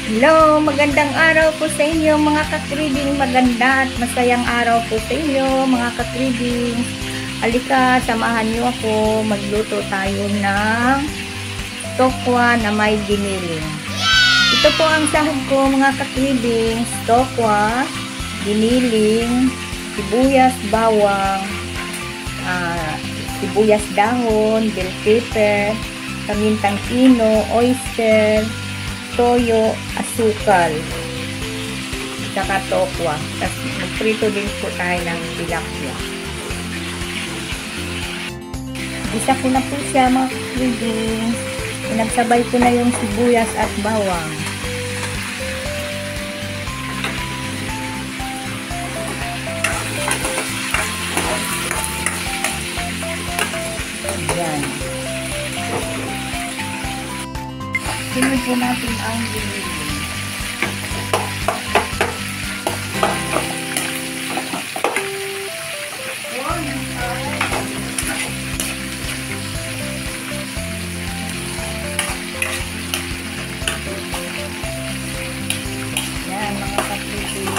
Hello, magandang araw po sa inyo mga katribing, maganda at masayang araw po sa inyo mga katribing. Halika, samahan niyo ako, magluto tayo ng tokwa na may giniling. Ito po ang sahog ko mga katribing, tokwa, giniling, sibuyas, bawang, sibuyas dahon, bell pepper, pamintang pino, oyster, toyo, asukal, saka tokwa. Tapos magprito din po tayo ng tilapia. Isa ko na po siya mga katribing. Pinagsabay ko na yung sibuyas at bawang. Ayan. Sunod po natin ang giniling. Yan mga katribing.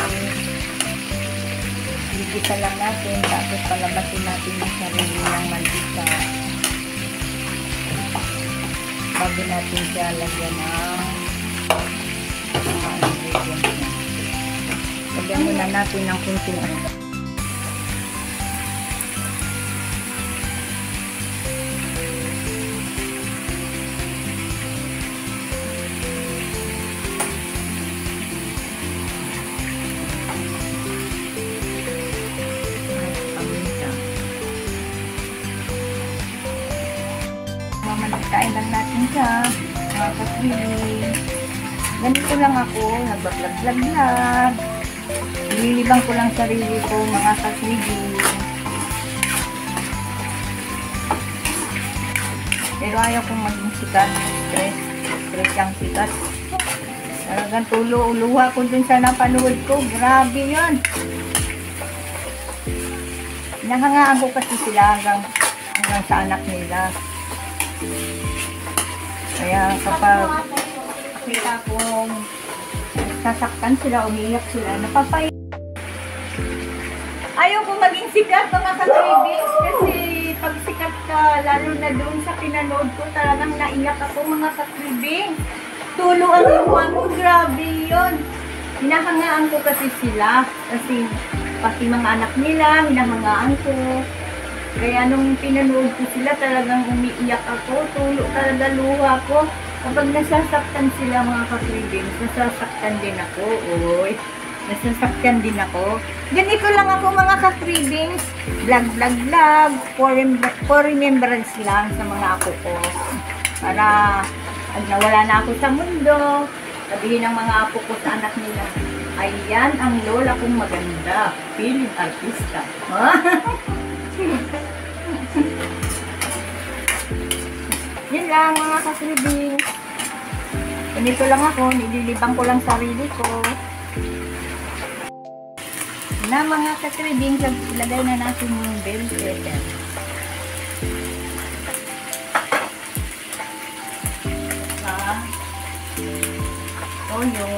Igisa lang natin, tapos palabasin natin yung sarili ng mantika. Bago natin siya lagyan ng mga ingredients niya. Lagyan muna natin ng kunting paminta. Mamanagkain lang natin siya mga katribing. Ganito lang ako, nagbablog-vlog. Nililibang ko lang sarili ko mga katribing. Pero ayaw kong maging sikat. Stress ang sikat. Talagang tulo-uluha ko dun sa napanood ko. Grabe yun. Nahangaan ko kasi sila hanggang sa anak nila. Kaya kapag kita kong sasaktan sila, umiyak sila, napapay. Ayaw ko maging sikat mga katribing kasi pag sikat ka, lalo na doon sa pinanood ko, talagang naiyak ako mga katribing. Tulo ang luha ko, grabe yun. Hinahangaan ko kasi sila, kasi pati mga anak nila, hinahangaan ko. Kaya nung pinanood ko sila, talagang umiiyak ako, tulo talaga luha ko. Kapag nasasaktan sila mga katribing, nasasaktan din ako. Oy, nasasaktan din ako. Ganito lang ako mga katribing. Vlog. For remembrance lang sa mga apo ko. Para pag nawala na ako sa mundo, sabihin ng mga apo ko sa anak nila, ayan ang lola kong maganda, feeling artista. Yun lang mga katribing. Ganito lang ako, nililibang ko lang sarili ko. Na mga katribing, lagay na natin yung bell pepper. Toyo.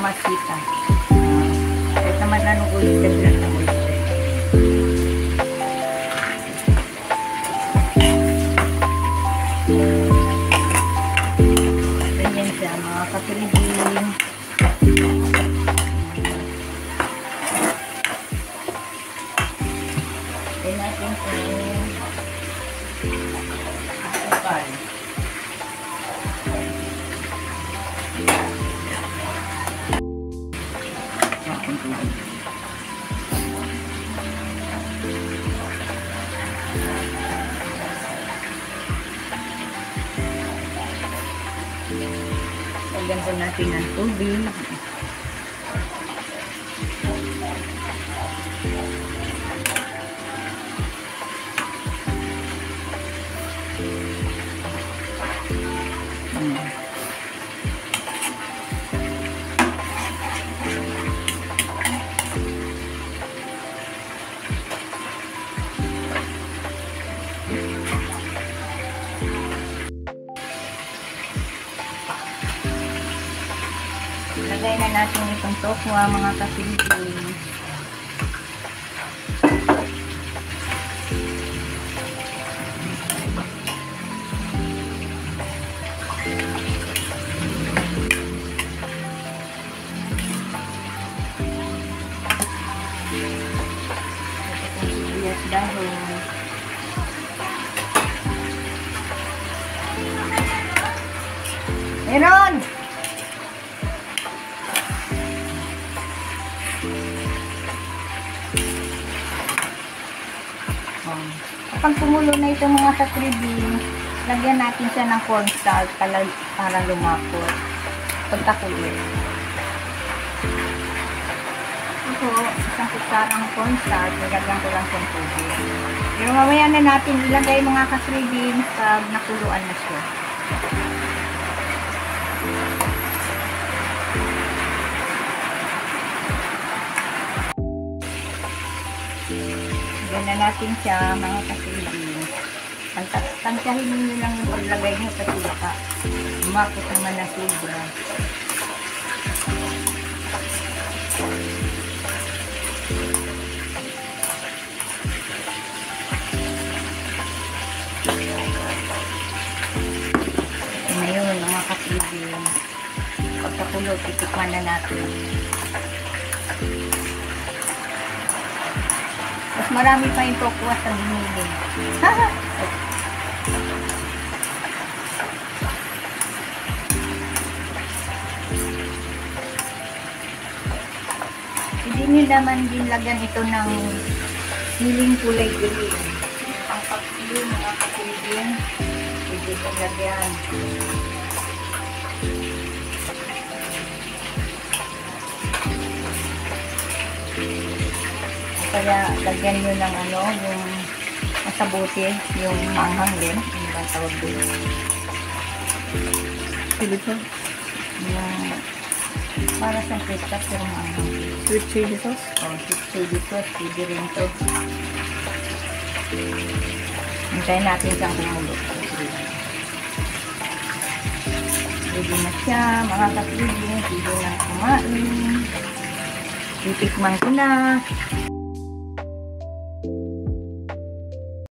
Masita. Kahit naman anong oyster lang ng oyster. Ganyan siya mga katribing. Kaya natin ito asukal. Lagyan po natin ng tubig. natin itong tokwa, mga ka-Philippines. Sibuyas dahon. Meron! Kapag kumulo na itong mga ka-3B, lagyan natin siya ng cornstarch para lumapot. Pagkakulit. Ito, isang kutsarang cornstarch, nilagyan ko lang sa tubig. Pero mamaya na natin ilagay mga ka-3B pag nakuluan na siya. Lagyan na natin siya mga ka-Philippines. Tansyahin nyo lang yung paglagay nyo kasi baka lumakot naman na sobra. Ngayon mga ka-Philippines, pagkakulot titikman na natin. Mas marami pa yung tokwa sa binili. Hindi nyo naman din lagyan ito ng siling kulay green. Ang pag-siling mga kapilin, hindi nyo lagyan. Kaya lagyan nyo ng ano, yung masabuti, yung manghang din. Ano ba tawag din? Chili sauce? Yung para sa ketchup pero manghang. Sweet chili sauce? Oh, sweet chili sauce, pwede rin to. Hintayin natin siyang kumulo. Pwede na siya, mga kapilin, pwede na kumain. Titikman ko na.